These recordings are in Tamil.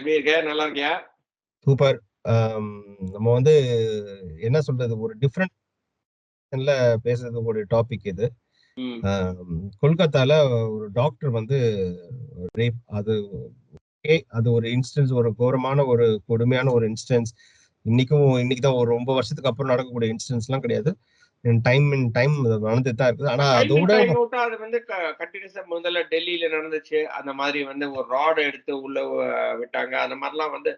எப்படி இருக்க? நல்லா இருக்கியா? சூப்பர். நம்ம வந்து என்ன சொல்றது, ஒரு டிஃப்ரெண்ட்ல பேசுறது ஒரு டாபிக் இது. ம். கொல்கத்தால ஒரு டாக்டர் வந்து ரேப், அது ஒரு இன்ஸ்டன்ஸ், ஒரு கோரமான ஒரு கொடுமையான ஒரு இன்ஸ்டன்ஸ். இன்னைக்கு தான் ஒரு ரொம்ப வருஷத்துக்கு அப்புறம் நடக்கக்கூடிய இன்ஸ்டன்ஸ்லாம் கிடையாது. டைம் நடந்துட்டு தான் இருக்குது. ஆனா டைம் இன் அதோட டைம் அவுட்டா அது வந்து கன்டினியூஸா முதல்ல டெல்லியில நடந்துச்சு. அந்த மாதிரி வந்து ஒரு ராட் எடுத்து உள்ள விட்டாங்க. அந்த மாதிரிலாம் வந்து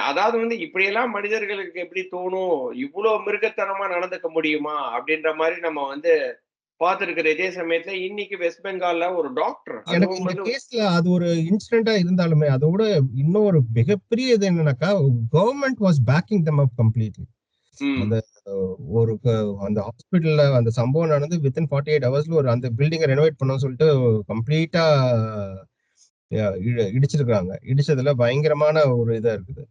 அதாவது வந்து இப்படியெல்லாம் மனிதர்களுக்கு எப்படி தோணும்? இவ்ளோ மிருகத்தனமா நடந்துக்க முடியுமா? அப்படின்ற மாரி நம்ம வந்து பார்த்திருக்கிற இதே சமயத்துல இன்னைக்கு வெஸ்ட் பெங்கால்ல ஒரு டாக்டர் எனக்கு அதுவும் இந்த வந்து கேஸ்ல அது ஒரு இன்சிடென்டா இருந்தாலுமே, அதோட இன்னும் ஒரு மிகப்பெரிய இது என்னன்னாக்கா, government was backing them up completely. ம். அந்த ஒரு அந்த ஹாஸ்பிட்டல்ல அந்த சம்பவம் நடந்து வித்தின் 48 ஹவர்ஸ்ல ஒரு அந்த பில்டிங்கை ரெனோவேட் பண்ணணும்னு சொல்லிட்டு கம்ப்ளீட்டா இடிச்சிருக்காங்க. இடிச்சதுல பயங்கரமான ஒரு இதா இருக்குது.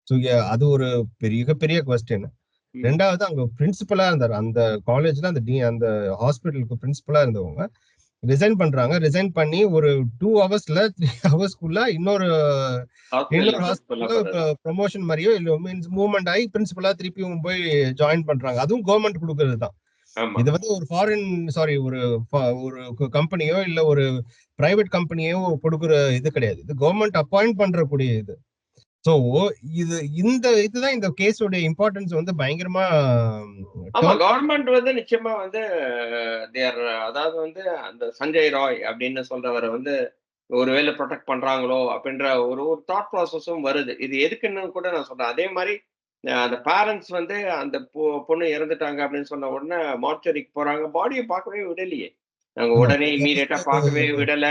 ஸோ அது ஒரு பெரிய பெரிய கொஸ்டின். ம். 2வது அங்க பிரின்சிபலா இருந்தார் அந்த காலேஜ்ல, அந்த ஹாஸ்பிட்டலுக்கு பிரின்சிபலா இருந்தவங்க ரிசைன் பண்றாங்க. ரிசைன் பண்ணி ஒரு 2 ஹவர்ஸ்ல 3 ஹவர்ஸ்க்குள்ள இன்னொரு ஹாஸ்பிட்டல்ல இன்னொரு பிரின்சிபலா ஹாஸ்பிட்டல்ல போறது. ப்ரமோஷன் மாதிரியோ இல்ல மீன்ஸ் மூவ்மெண்ட் ஆகி பிரின்சிபலா திருப்பியும் போய் ஜாயின் பண்றாங்க. அதுவும் கவர்மெண்ட் கொடுக்கறது தான். ஆமா. இது வந்து ஒரு ஒரு ஒரு கம்பெனியோ இல்ல ஒரு பிரைவேட் கம்பெனியோ கொடுக்கிற இது கிடையாது. இது கவர்மெண்ட் அப்பாயிண்ட் பண்றக்கூடிய இது. சோ இதுதான் இந்த கேஸோட இம்பார்ட்டன்ஸ் வந்து பயங்கரமா ஆமா. டர்ன். கவர்ன்மெண்ட் வந்து நிச்சயமா வந்து தேர் அதாவது வந்து அந்த சஞ்சய் ராய் அப்படின்னு சொல்றவர வந்து ஒருவேளை புரொடெக்ட் பண்றாங்களோ அப்படின்ற ஒரு ஒரு தாட் ப்ராசஸும் வருது. இது எதுக்குன்னு கூட நான் சொல்றேன். அதே மாரி அந்த பேரண்ட்ஸ் வந்து அந்த பொண்ணு இறந்துட்டாங்க அப்படின்னு சொன்ன உடனே மார்ச்சரிக்கு போறாங்க. பாடிய பார்க்கவே விடலையே. நாங்க ஆமா. உடனே ஒரு இம்மீடியட்டா பார்க்கவே விடல.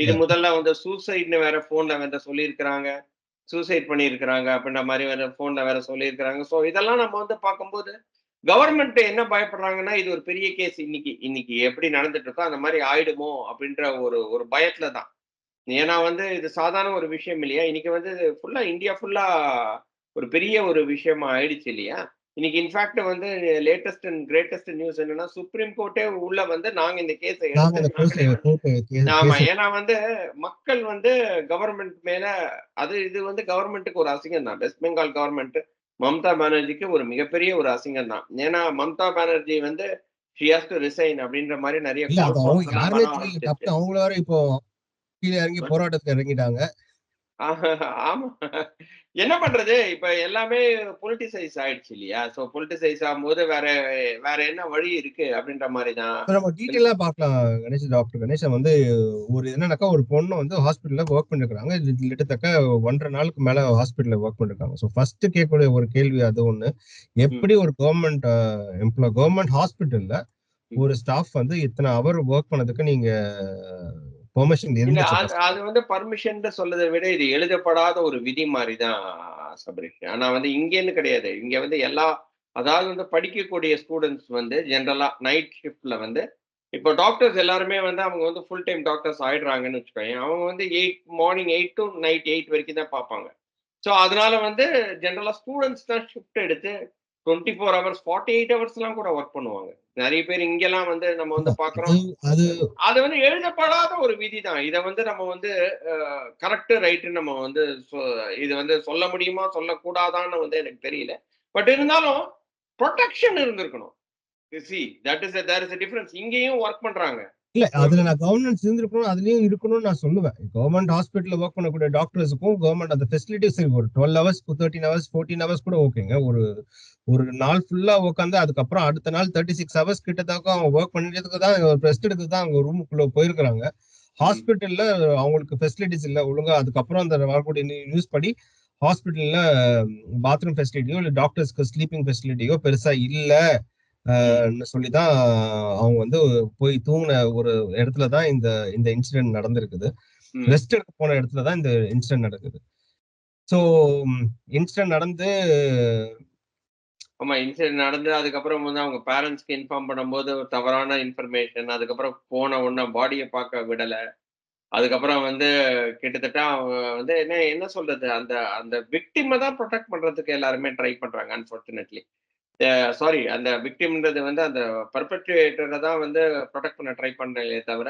இது இல்ல. முதல்ல வந்து சூசைட்ன்னு வேற ஃபோன்ல வந்து சொல்லியிருக்கிறாங்க. சூசைட் பண்ணியிருக்கிறாங்க அப்படின்ற மாரி வேற ஃபோன்ல வேற சொல்லியிருக்கிறாங்க. ஸோ இதெல்லாம் நம்ம வந்து பார்க்கும்போது கவர்மெண்ட் என்ன பயப்படுறாங்கன்னா, இது ஒரு பெரிய கேஸ் இன்னைக்கு இன்னைக்கு எப்படி நடந்துட்டு இருக்கோ, அந்த மாரி ஆயிடுமோ அப்படின்ற ஒரு ஒரு பயத்துல தான். ஏன்னா வந்து இது சாதாரண ஒரு விஷயம் இல்லையா? இன்னைக்கு வந்து ஃபுல்லா இந்தியா ஃபுல்லா ஒரு பெரிய ஒரு விஷயமா ஆயிடுச்சு இல்லையா? இன்னைக்கு இன்ஃபாக்ட் வந்து லேட்டஸ்ட் அண்ட் கிரேட்டஸ்ட் நியூஸ் என்னன்னா, சுப்ரீம் கோர்ட்டே உள்ள வந்து நாங்க இந்த கேஸ நாங்க எடுத்து அந்த நாங்களே வந்து ஆமா. கேஸ் ஏன்னா வந்து மக்கள் வந்து கவர்ன்மெண்ட் மேல இது வந்து கவர்ன்மென்ட்க்கு ஒரு அசிங்கம் தான். வெஸ்ட் பெங்கால் கவர்ன்மென்ட் மம்தா பானர்ஜிக்கு ஒரு மிகப்பெரிய ஒரு அசிங்கம் தான். ஏன்னா மம்தா பானர்ஜி வந்து ஷி ஹாஸ் டூ ரிசைன் அப்படின்ற மாரி நெறைய இல்ல. அது கால் அவங்க ஃபார்ம்ஸ் எல்லாம் வர யாருன்னே தெரியல. ஆரம்பிச்சிருச்சு. டப்புனு அவங்கள வேற இப்போ கீழ இறங்கி போராட்டத்துக்கு இறங்கிட்டாங்க. ஆமா. என்ன பண்றது? இப்ப எல்லாமே பொலிட்டிசைஸ் ஆயிடுச்சு இல்லையா? சோ பொலிட்டிசைஸ் ஆகும்போது வேற வேற என்ன வழி இருக்கு? அப்படின்ற மாரி தான். இப்ப நம்ம டீட்டெயிலா பார்க்கலாம். டாக்டர் கணேசன் வந்து ஒரு என்னன்னாக்கா, ஒரு பொண்ணு வந்து ஹாஸ்பிட்டல்ல வொர்க் பண்ணிருக்காங்க. கிட்டத்தட்ட 1 1/2 நாளுக்கு மேல ஹாஸ்பிட்டல்ல வொர்க் பண்ணிருக்காங்க. சோ ஃபர்ஸ்ட் கேட்கக்கூடிய ஒரு கேள்வி அது ஒண்ணு. ம். எப்படி ஒரு கவர்மெண்ட் ஹாஸ்பிட்டல்ல ம். ஒரு ஸ்டாஃப் வந்து இத்தனை அவர் வொர்க் பண்ணதுக்கு நீங்க பெர்மிஷன் இல்ல இருந்துச்சு அது ஃபர்ஸ்ட்? அது வந்து பர்மிஷன்ன்னு சொல்றத விட இது எழுதப்படாத ஒரு விதி மாரி தான் சபரீஷ். ஆனா வந்து இங்கேன்னு கிடையாது. இங்க வந்து அதாவது வந்து படிக்கக்கூடிய ஸ்டூடண்ட்ஸ் வந்து ஜெனரலா நைட் ஷிஃப்ட்ல வந்து இப்போ டாக்டர்ஸ் எல்லாருமே வந்து அவங்க வந்து ஃபுல் டைம் டாக்டர்ஸ் ஆயிடுறாங்கன்னு வச்சுக்கோயேன். அவங்க வந்து மார்னிங் 8 டூ நைட் 8 வரைக்கும் தான் பார்ப்பாங்க. ஸோ அதனால வந்து ஜெனரலா ஸ்டூடண்ட்ஸ் தான் ஷிஃப்ட் எடுத்து 24 ஹவர்ஸ் 48 ஹவர்ஸ்லாம் கூட ஒர்க் பண்ணுவாங்க. நெறைய பேர் இங்கலாம் வந்து நம்ம வந்து ஆமா. அது பார்க்குறோம். அது அது வந்து எழுதப்படாத ஒரு விதி தான். இத வந்து நம்ம வந்து கரெக்ட், ரைட்ன்னு நம்ம வந்து சொ இது வந்து சொல்ல முடியுமா? சொல்லக்கூடாதான்னு வந்து எனக்கு தெரியல. பட் இருந்தாலும் புரொடெக்ஷன் இருந்திருக்கணும். There is difference. இங்கேயும் வொர்க் பண்றாங்க. இல்ல. ஸோ அதுல நான் கவர்னன்ஸ் இருந்திருக்கணும். அதுலயும் இருக்கணும்னு நான் சொல்லுவேன். கவர்மெண்ட் ஹாஸ்பிட்டல்ல வொர்க் பண்ணக்கூடிய டாக்டர்ஸுக்கும் கவர்மெண்ட் அந்த ஃபெசிலிட்டிஸ் ஒரு 12 ஹவர்ஸ், 13 ஹவர்ஸ், 14 ஹவர்ஸ் கூட ஓகேங்க. ஒரு ஒரு நாள் ஃபுல்லா உட்கார்ந்து அதுக்கப்புறம் அடுத்த நாள் 36 ஹவர்ஸ் கிட்டத்தட்ட அவங்க வொர்க் பண்ணிட்டதுக்கு தான், ரெஸ்ட் எடுக்க தான் அவங்க ரூமுக்குள்ள போயிருக்கிறாங்க. ம். ஹாஸ்பிட்டல்ல அவங்களுக்கு ஃபெசிலிட்டிஸ் இல்ல ஒழுங்கா. அதுக்கப்புறம் அந்த வரக்கூடிய நியூஸ் படி ஹாஸ்பிட்டல்ல பாத்ரூம் ஃபெசிலிட்டியோ இல்ல டாக்டர்ஸ்க்கு ஸ்லீப்பிங் ஃபெசிலிட்டியோ பெருசா இல்ல. ம். சொல்லி தான் அவங்க வந்து போய் தூங்குன ஒரு இடத்துல தான் இந்த இந்த இன்சிடென்ட் நடந்திருக்குது. ம். ரெஸ்ட் எடுக்க போன இடத்துல தான் இந்த இன்சிடென்ட் நடக்குது. ஸோ இன்சிடென்ட் நடந்து ஆமா. இன்சிடென்ட் நடந்து அதுக்கப்புறம் வந்து அவங்க பேரன்ட்ஸ்க்கு இன்ஃபார்ம் பண்ணும்போது ஒரு தவறான இன்ஃபர்மேஷன். அதுக்கப்புறம் போன உடனே பாடிய பார்க்க விடல. அதுக்கப்புறம் வந்து கிட்டத்தட்ட அவங்க வந்து என்ன என்ன சொல்றது? அந்த அந்த விக்டிம தான் புரொடெக்ட் பண்றதுக்கு எல்லாருமே ட்ரை பண்றாங்க அன்பார்ச்சுனேட்லி. சாரி அந்த விக்டிம்ன்றது வந்து அந்த பெர்பெட்ரேட்டர தான் வந்து புரொடெக்ட் பண்ண ட்ரை பண்றாங்களே தவிர,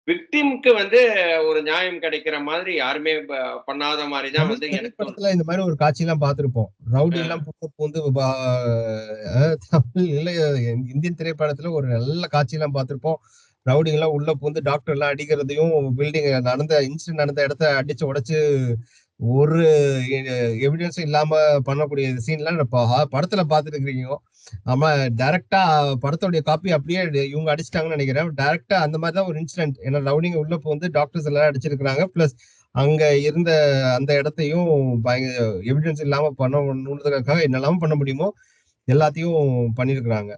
விக்டிம்க்கு வந்து ஒரு நியாயம் கிடைக்கிற மாதிரி யாருமே பண்ணாத மாதிரி தான் வந்து எனக்கு தோணுது. திரைப்படத்துல இந்த மாதிரி ஒரு காட்சி எல்லாம் பார்த்திருப்போம். ரவுடி எல்லாம் பூந்து தமிழ் இல்ல இந்தியன் திரைப்படத்துல ஒரு நல்ல காட்சி எல்லாம் பார்த்திருப்போம். ரவுடிங்க எல்லாம் உள்ள பூந்து டாக்டர் எல்லாம் அடிக்கிறதையும், பில்டிங் இன்சிடென்ட் நடந்த இடத்த அடிச்சு உடைச்சு ஒரு எவிடன்ஸும் இல்லாம பண்ணக்கூடிய சீன்லாம் படத்துல பார்த்துருக்கீங்க. ஆமா, டைரக்டா படத்தோடைய காப்பி அப்படியே இவங்க அடிச்சிட்டாங்கன்னு நினைக்கிறேன். டைரக்டா அந்த மாதிரி தான் ஒரு இன்சிடென்ட். ஏன்னா ரவுடிங்க உள்ள பூந்து டாக்டர்ஸ் எல்லாம் அடிச்சிருக்காங்க. பிளஸ் அங்க இருந்த அந்த இடத்தையும் எவிடன்ஸ் இல்லாம பண்ணணுன்றதுக்காக என்னெல்லாம் பண்ண முடியுமோ எல்லாத்தையும் பண்ணிருக்கிறாங்க.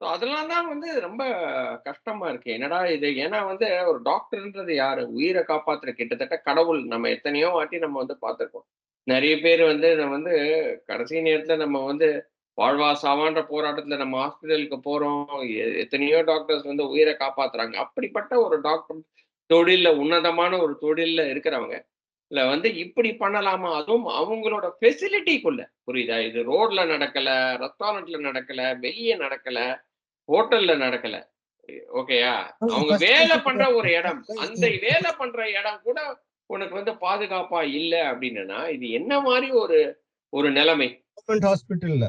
அதெல்லாம் தான் வந்து ரொம்ப கஷ்டமா இருக்கு. என்னடா இது? ஏன்னா வந்து ஒரு டாக்டர்ன்றது யாரு? உயிரை காப்பாத்துற கிட்டத்தட்ட கடவுள். நம்ம எத்தனையோ வாட்டி நம்ம வந்து பார்த்திருக்கோம். நிறைய பேர் வந்து நம்ம வந்து கடைசி நேரத்துல நம்ம வந்து வாழ்வா சாவான்ற போராட்டத்துல நம்ம ஹாஸ்பிட்டலுக்கு போறோம். எத்தனையோ டாக்டர்ஸ் வந்து உயிரை காப்பாத்துறாங்க. அப்படிப்பட்ட ஒரு டாக்டர் தொழில்ல உன்னதமான ஒரு தொழில்ல இருக்கிறவங்க இல்ல வந்து இப்படி பண்ணலாமா? அதுவும் அவங்களோட ஃபெசிலிட்டிக்குள்ள. புரியுதா? இது ரோட்ல நடக்கல, ரெஸ்டாரண்ட்ல நடக்கல, வெளிய நடக்கல, ஹோட்டல்ல நடக்கல. ஓகேயா? அவங்க வேலை பண்ற ஒரு இடம். அந்த வேலை பண்ற இடம் கூட உனக்கு வந்து பாதுகாப்பா இல்ல அப்டின்னா, இது என்ன மாரி ஒரு ஒரு நிலைமை? கவர்மெண்ட் ஹாஸ்பிட்டல்ல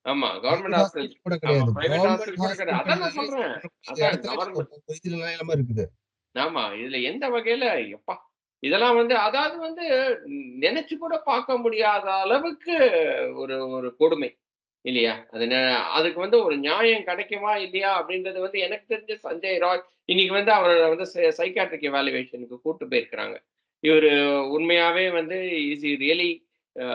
ஆமா. Government private hospital. ஹாஸ்பிட்டல் கூட ஆமா. கிடையாது. பிரைவேட் கவர்மெண்ட் ஹாஸ்பிட்டல் கூட கிடையாது. அதான் நான் ஹாஸ்பிட்டல்னாலே சொல்றேன். இந்த அதான் இடத்துல கவர்ன்மென்ட் இதுல நிலைமை இருக்குது. ஆமா. இதுல எந்த வகையில எப்பா! இதெல்லாம் வந்து அதாவது வந்து நெனச்சு கூட பார்க்க முடியாத அளவுக்கு ஒரு ஒரு கொடுமை. இல்லையா? அதுக்கு வந்து ஒரு நியாயம் கிடைக்குமா? இல்லையா? அப்படின்றது வந்து எனக்கு தெரிஞ்சு சஞ்சய் ராய் இன்னைக்கு வந்து அவர வந்து சைக்கியாட்ரிக் எவாலுவேஷனுக்கு கூட்டு போயிருக்கிறாங்க. இவரு உண்மையாவே வந்து is he really a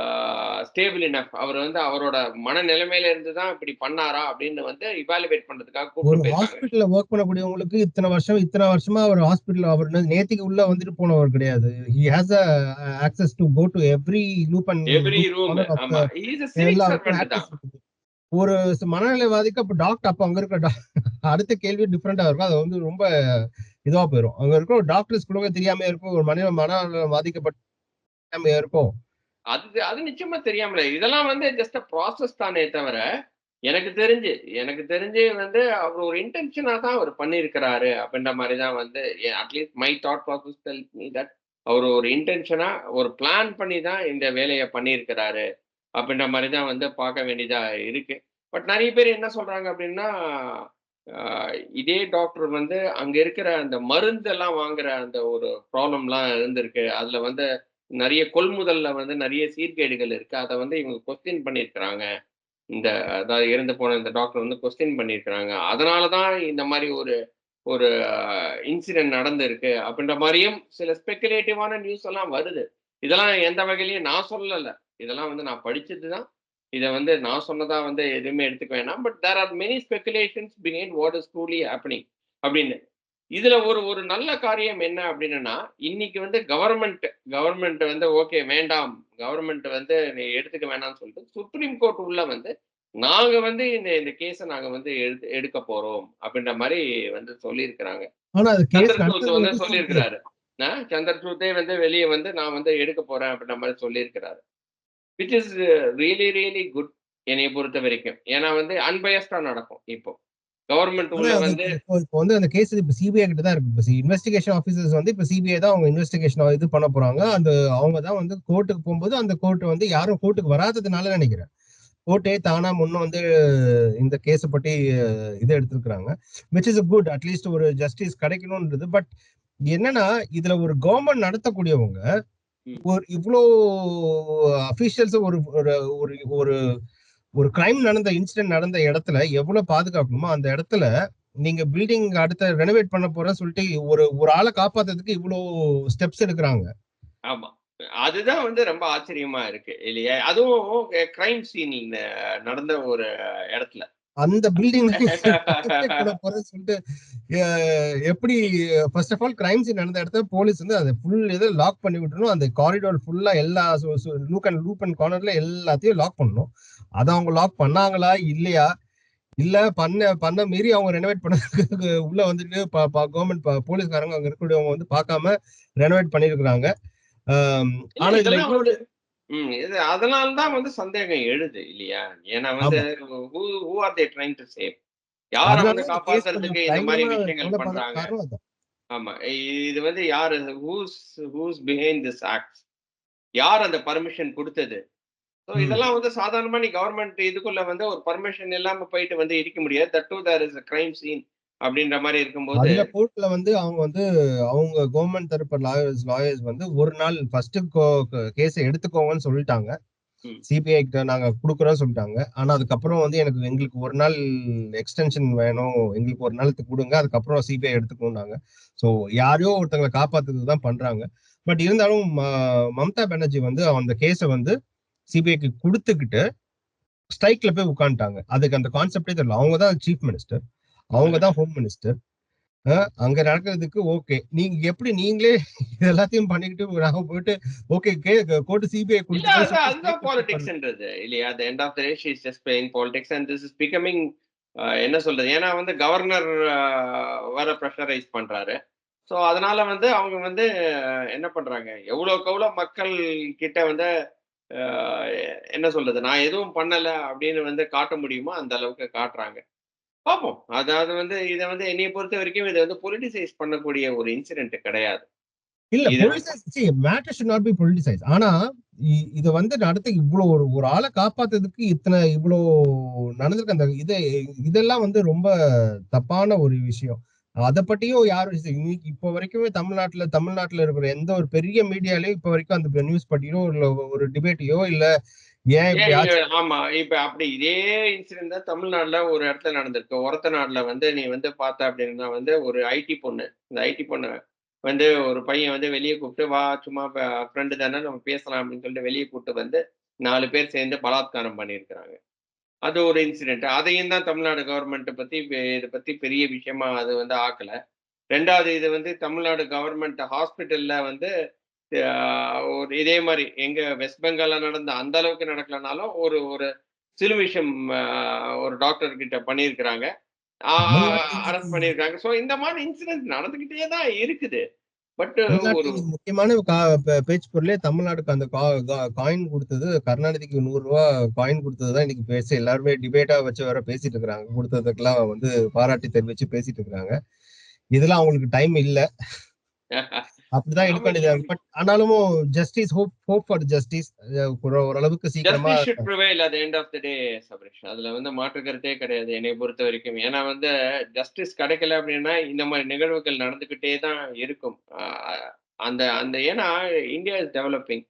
stable enough அவர் வந்து அவரோட மனநிலைமையில இருந்து தான் இப்படி பண்ணாரா? அப்படின்னு வந்து இவாலுவேட் பண்றதுக்காக கூட்டு ஒரு போயிருக்காங்க. ஹாஸ்பிட்டல்ல வொர்க் பண்ணக்கூடியவங்களுக்கு இத்தன வருஷமா அவர் ஹாஸ்பிட்டல் அவர் நேத்திக்கு உள்ள வந்துட்டு போனவர் கிடையாது. He has access to go to every every loop room corner of the ஆமா. ஹி இஸ் a சிவிக் எல்லாருக்கும் சர்வன்ட் தான். ஆக்சஸ் இருக்குது. ஒரு மனநிலைவாதிக்கு அப்ப டாக்டர் அப்ப அங்க இருக்கிற அடுத்த கேள்வி டிஃபரெண்டா இருக்கும். அது வந்து ரொம்ப இதுவா போயிரும். அங்க இருக்கிற டாக்டர்ஸ் கூட தெரியாம இருக்கும். ஒரு மனநலம் பாதிக்கப்பட்ட இருக்கும். அது அது நிச்சயமா தெரியாமல. இதெல்லாம் வந்து ஜஸ்ட் ப்ராசஸ் தானே தவிர, எனக்கு தெரிஞ்சு எனக்கு தெரிஞ்சு வந்து அவரு ஒரு இன்டென்ஷனா தான் அவரு பண்ணியிருக்கிறாரு அப்படின்ற மாரி தான் வந்து at least my thought process டெல்ஸ் me that அவரு ஒரு இன்டென்ஷனா ஒரு பிளான் பண்ணி தான் இந்த வேலைய பண்ணியிருக்கிறாரு. அப்படின்ற மாரி தான் வந்து பார்க்க வேண்டியதா இருக்கு. பட் நெறைய பேர் என்ன சொல்றாங்க அப்படின்னா, அ இதே டாக்டர் வந்து அங்க இருக்கிற அந்த மருந்தெல்லாம் வாங்குற அந்த ஒரு ப்ராப்ளம்லாம் இருந்திருக்கு. அதுல வந்து நெறைய கொள்முதல்ல வந்து நெறைய சீர்கேடுகள் இருக்கு. அத வந்து இவங்க கொஸ்டின் பண்ணியிருக்கிறாங்க. இந்த அதாவது இறந்து போன இந்த டாக்டர் வந்து கொஸ்டின் பண்ணியிருக்கிறாங்க. அதனால தான் இந்த மாரி ஒரு ஒரு இன்சிடென்ட் நடந்திருக்கு. அப்படின்ற மாரியும் சில ஸ்பெகுலேட்டிவான நியூஸ் எல்லாம் வருது. இதெல்லாம் எந்த வகையிலயும் நான் சொல்லல. இதெல்லாம் வந்து நான் படிச்சது தான். இத வந்து நான் சொன்னதா வந்து எதுவுமே எடுத்துக்க வேணாம். But there are many speculations behind what is truly happening அப்படின்னு. இதுல ஒரு ஒரு நல்ல காரியம் என்ன அப்படின்னா, இன்னைக்கு வந்து கவர்ன்மென்ட் வந்து ஓகே வேண்டாம். கவர்ன்மென்ட் வந்து நீ எடுத்துக்க வேணாம்னு சொல்லிட்டு சுப்ரீம் கோர்ட் உள்ள வந்து நாங்க வந்து இந்த இந்த கேஸ நாங்க வந்து எடுக்க போறோம். அப்படின்ற மாரி வந்து சொல்லியிருக்கிறாங்க. ஆனா அது கேஸ் சந்திரசூட் நடந்தது வந்து வந்து சொல்லுது. சொல்லியிருக்கிறாரு. சந்திரசூட்டே வந்து வெளிய வந்து நான் வந்து எடுக்க போறேன் அப்படின்ற மாரி சொல்லியிருக்கிறாரு. Which is really really good என்னைய பொறுத்தவரைக்கும். ஏன்னா வந்து அன்பயஸ்டா நடக்கும் இப்போ. கவர்ன்மென்ட் ஆனா உள்ள அது வந்து இப்போ வந்து அந்த கேஸ் இப்ப சிபிஐ கிட்ட தான் இருக்கு. இப்ப இன்வெஸ்டிகேஷன் ஆபீசர்ஸ் வந்து இப்ப சிபிஐ தான் அவங்க இன்வெஸ்டிகேஷன் இது பண்ண போறாங்க. அவங்க தான் வந்து கோர்ட்டுக்கு போகும்போது அந்த கோர்ட் வந்து யாரும் கோர்ட்டுக்கு வராததுனால நினைக்கிறேன். கோர்ட்டே தானா முன்ன வந்து இந்த கேஸ பத்தி இது எடுத்திருக்கிறாங்க. Which is good. அட்லீஸ்ட் ஒரு ஜஸ்டிஸ் கிடைக்கணும்ன்றது. பட் என்னன்னா இதுல ஒரு கவர்மெண்ட் நடத்தக்கூடியவங்க ம். ஒரு இவ்ளோ அபிஷியல்ஸ் ஒரு ஒரு ஒரு ஒரு ஒரு கிரைம் நடந்த இன்சிடென்ட் நடந்த இடத்துல எவ்வளவு பாதுகாக்கணுமோ அந்த இடத்துல நீங்க பில்டிங் அடுத்த ரெனோவேட் பண்ண போறேன்னு சொல்லிட்டு ஒரு ஒரு ஆளை காப்பாத்துறதுக்கு இவ்வளவு ஸ்டெப்ஸ் எடுக்கிறாங்க. ஆமா. அதுதான் வந்து ரொம்ப ஆச்சரியமா இருக்கு இல்லையா? அதுவும் கிரைம் சீன் நடந்த ஒரு இடத்துல. அந்த பில்டிங் ரெனோவேட் பண்ண போறேன்னு சொல்லிட்டு எப்படி first of all crime scene நடந்த இடத்துல போலீஸ் வந்து அதை ஃபுல் இதை லாக் பண்ணி விட்டுறணும். அந்த காரிடார் ஃபுல்லா எல்லா லூப் அண்ட் கார்னர்ல எல்லாத்தையும் லாக் பண்ணணும். அதை அவங்க லாக் பண்ணாங்களா இல்லையா? இல்ல பண்ண மீறி அவங்க ரெனோவேட் பண்ணதுக்கு உள்ள வந்துட்டு கவர்மெண்ட் போலீஸ்காரங்க அங்க இருக்கக்கூடியவங்க வந்து பார்க்காம ரெனோவேட் பண்ணிருக்கிறாங்க. இல்ல ஆனா இதுல இதெல்லாம் வந்து இன்னொரு இது அதனால தான் வந்து சந்தேகம் எழுது இல்லையா? ஏன்னா வந்து ஆமா. Who are they trying to save? யார வந்து அதனாலதான் இந்த கேஸ் கொஞ்சம் காப்பாத்துறதுக்கு இந்த மாரி பயங்கரமா விஷயங்கள் டெவலப் ஆகுறதுக்கு பண்றாங்க? காரணம் அதான். ஆமா. இது வந்து யாரு who's who's behind this acts? யார் அந்த பர்மிஷன் குடுத்தது? ஸோ ம். இதெல்லாம் வந்து சாதாரணமா நீ கவர்ன்மெண்ட் இதுக்குள்ள வந்து ஒரு பர்மிஷன் இல்லாம போயிட்டு வந்து இடிக்க முடியாது. That to there is a crime scene அப்படின்ற மாரி இருக்கும்போது அதுல கோர்ட்ல வந்து அவங்க கவர்ன்மெண்ட் தரப்பு லாயர்ஸ் வந்து ஒரு நாள் ஃபர்ஸ்ட் கேஸ எடுத்துக்கோங்கன்னு சொல்லிட்டாங்க. ம். சிபிஐ கிட்ட நாங்க குடுக்குறோம்னு சொல்லிட்டாங்க. ஆனா அதுக்கப்புறம் வந்து எங்களுக்கு ஒரு நாள் எக்ஸ்டென்ஷன் வேணும். எங்களுக்கு ஒரு நாளுக்கு குடுங்க. அதுக்கப்புறம் சிபிஐ எடுத்துக்கும்னாங்க. ஸோ யாரையோ ஒருத்தங்கள காப்பாத்துறதுக்கு தான் பண்றாங்க. பட் இருந்தாலும் மம்தா பானர்ஜி வந்து அந்த கேஸ வந்து சிபிஐக்கு குடுத்துக்கிட்டு ஸ்ட்ரைக்ல போய் உட்கார்ந்துட்டாங்க. அதுக்கு அந்த கான்செப்டே தெரியல. அவங்க தான் சீஃப் மினிஸ்டர். அவங்க தான் ஹோம் மினிஸ்டர். அ அங்க நடக்கிறதுக்கு ஓகே. நீங்களே இது எல்லாத்தையும் பண்ணிக்கிட்டு நாங்க போயிட்டு ஓகே கோர்ட் சிபிஐ இல்ல குடுத்துட்டோம்னு சொல்லிட்டு அதுதான் ஸ்ட்ரைக்ல போய் உட்கார்ந்து பாலிடிக்ஸ்ன்றது இல்லையா? At the end of the day she is just playing politics and this is becoming என்ன சொல்றது? ஏன்னா வந்து கவர்னர் வேற பிரஷரைஸ் பண்றாரு. ஸோ அதனால வந்து அவங்க வந்து என்ன பண்றாங்க? எவ்வளோக்கு எவ்வளோ மக்கள் கிட்ட வந்து அ என்ன சொல்றது? நான் எதுவும் பண்ணல அப்படின்னு வந்து காட்ட முடியுமோ, அந்த அளவுக்கு காட்டுறாங்க. பார்ப்போம். அதாவது வந்து இத வந்து என்னைய பொறுத்தவரைக்கும் இத வந்து பொலிட்டிசைஸ் பண்ணக்கூடிய ஒரு இன்சிடென்ட் கிடையாது. இல்ல இத politicize matter should not be politicize. ஆனா இத வந்து நடத்த இவ்ளோ ஒரு ஒரு ஆள காப்பாத்துறதுக்கு இவ்ளோ நடந்திருக்கு. இதெல்லாம் வந்து ரொம்ப தப்பான ஒரு விஷயம். அத பத்தியும் யாரும் இன்னைக்கு இப்போ வரைக்குமே தமிழ்நாட்டுல இருக்கிற எந்த ஒரு பெரிய மீடியாலயும் இப்ப வரைக்கும் அந்த நியூஸ் பத்தியோ இல்ல ஒரு டிபேட்டையோ இல்ல ஏன் ஏன் இப்படி நீங்க ஆச்சு? ஆமா. இப்ப அப்படி இதே இன்சிடென்ட் தான் தமிழ்நாடுல ஒரு இடத்துல நடந்திருக்கு. ஒரத்தநாடுல வந்து நீ வந்து பார்த்த அப்படின்னா வந்து ஒரு ஐடி பொண்ணு. இந்த ஐடி பொண்ணு வந்து ஒரு பையன் வந்து வெளிய கூப்பிட்டு, "வா சும்மா ஃப்ரெண்டு தானே நம்ம பேசலாம்" அப்படின்னு சொல்லிட்டு வெளிய கூட்டு வந்து 4 பேர் சேர்ந்து பலாத்காரம் பண்ணியிருக்கிறாங்க. அது ஒரு இன்சிடென்ட். அதையும் தான் தமிழ்நாடு கவர்ன்மென்ட்ட பத்தி இத பத்தி பெரிய விஷயமா அது வந்து ஆக்கல. 2வது இது வந்து தமிழ்நாடு கவர்ன்மென்ட் ஹாஸ்பிட்டல்ல வந்து அ ஒரு இதே மாரி எங்க வெஸ்ட் பெங்கால்ல நடந்த அந்த அளவுக்கு நடக்கலனாலும், ஒரு ஒரு சிலுமிஷம் ஒரு டாக்டர் கிட்ட பண்ணியிருக்கிறாங்க. ஆ தமிழ்நாட்டுல அரெஸ்ட் இன்னைக்கு பண்ணியிருக்காங்க. ஸோ இந்த மாரி இன்சிடென்ட் நடந்துகிட்டே தான் இருக்குது. பட் தமிழ்நாட்டுல ஒரு இன்னைக்கு முக்கியமான பேச்சு பொருளே தமிழ்நாட்டுக்கு அந்த காயின் குடுத்தது கருணாநிதிக்கு ரூ. 100 காயின் குடுத்தது தான் இன்னைக்கு எல்லாருமே டிபேட்டா வச்சு வேற பேசிட்டு இருக்காங்க. குடுத்ததுக்கெல்லாம் வந்து பாராட்டு தெரிவிச்சு பேசிட்டு இருக்காங்க. இதெல்லாம் அவங்களுக்கு டைம் இல்ல. அப்படிதான் எடுக்க ஆமா. வேண்டியதா இருக்கு. பட் ஆனாலும் ஜஸ்டிஸ் ஹோப் ஃபார் ஜஸ்டிஸ் ஓரளவுக்கு சீக்கிரமா justice should prevail at the end of the day Sabareesh. அதுல வந்து மாற்று கருத்தே கிடையாது என்னைய பொறுத்தவரைக்கும். ஏன்னா வந்து ஜஸ்டிஸ் கிடைக்கல அப்படின்னா, இந்த மாரி நிகழ்வுகள் நடந்துகிட்டே தான் இருக்கும். அந்த அந்த ஏன்னா India is developing.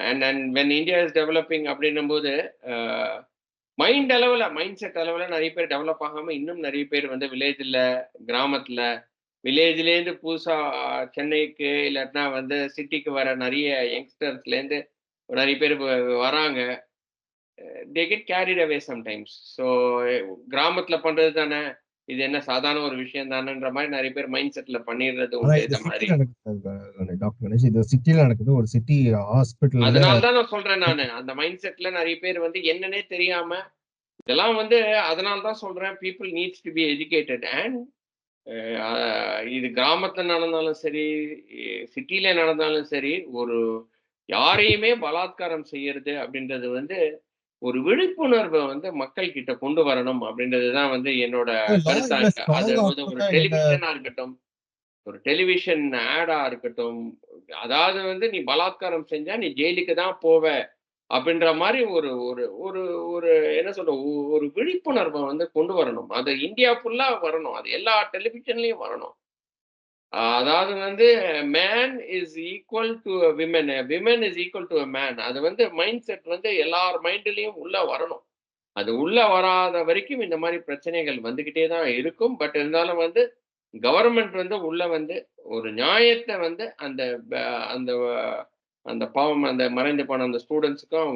And and when India is developing அப்படின்னும்போது, அ மைண்ட் செட் அளவுல நெறைய பேர் டெவலப் ஆகாம, இன்னும் நெறைய பேர் வந்து வில்லேஜ்ல, கிராமத்துல, வில்லேஜ்லேருந்து புதுசா சென்னைக்கு இல்லாட்டினா வந்து சிட்டிக்கு வர நெறைய யங்ஸ்டர்ஸ்லேருந்து நெறைய பேர் வராங்க. They get carried away sometimes. So கிராமத்துல பண்றது தானே, இது என்ன சாதாரண ஒரு விஷயம் தானேன்ற மாரி நெறைய பேர் மைண்ட் செட்ல பண்ணிர்றது ஆனா உண்டு இது இந்த மாரி. சிட்டில நடக்குது டாக்டர் கணேஷ். இது சிட்டில நடக்குது. ஒரு சிட்டி ஹாஸ்பிட்டல்ல அதனால தான் நான் சொல்றேன் நானு. அந்த மைண்ட் செட்ல நெறைய பேர் வந்து என்னன்னே தெரியாம, இதெல்லாம் வந்து அதனால தான் சொல்றேன் people needs to be educated and uh இது கிராமத்துல நடந்தாலும் சரி, சிட்டில நடந்தாலும் சரி, ஒரு யாரையுமே பலாத்காரம் செய்யறது அப்படின்றது வந்து ஒரு விழிப்புணர்வ வந்து மக்கள் கிட்ட கொண்டு வரணும் அப்படின்றது தான் வந்து என்னோட லா கருத்தா இன்னும் இருக்கு. அது ஸ்ட்ராங்கா வந்து ஒரு ஆகணும்னா என்ன டெலிவிஷனா இருக்கட்டும், ஒரு டெலிவிஷன் ஆடா இருக்கட்டும், அதாவது வந்து நீ பலாத்காரம் செஞ்சா நீ ஜெயிலுக்கு தான் போவ அப்படின்ற மாரி ஒரு ஒரு ஒரு ஒரு என்ன சொல்றது? ஒரு விழிப்புணர்வ வந்து கொண்டு வரணும். அது இந்தியா ஃபுல்லா வரணும். அது எல்லா டெலிவிஷன்லயும் வரணும். அதாவது வந்து man is equal to women. Women is equal to man. அது வந்து மைண்ட் செட் வந்து எல்லார் மைண்ட்லயும் உள்ள வரணும். அது உள்ள வராத வரைக்கும் இந்த மாரி பிரச்சனைகள் வந்துகிட்டே தான் இருக்கும். பட் இருந்தாலும் வந்து கவர்ன்மெண்ட் வந்து உள்ள வந்து ஒரு நியாயத்த வந்து அந்த ப அந்த அந்த பாவம் அந்த மறைந்து போன அந்த ஸ்டூடண்ட்ஸ்க்கும்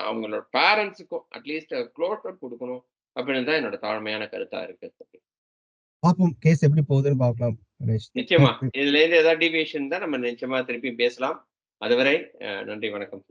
அவங்களோட பேரண்ட்ஸுக்கும் அட்லீஸ்ட் க்ளோஷர் குடுக்கணும். அப்படின்னு தான் என்னோட தாழ்மையான கருத்தா இருக்கு. பார்ப்போம். கேஸ் எப்படி போகுதுன்னு பார்க்கலாம் கணேஷ். நிச்சயமா. இதுலேருந்து ஏதாவது டீவியேஷன் தான் நம்ம நிச்சயமா திருப்பி பேசலாம். அதுவரை நன்றி, வணக்கம்.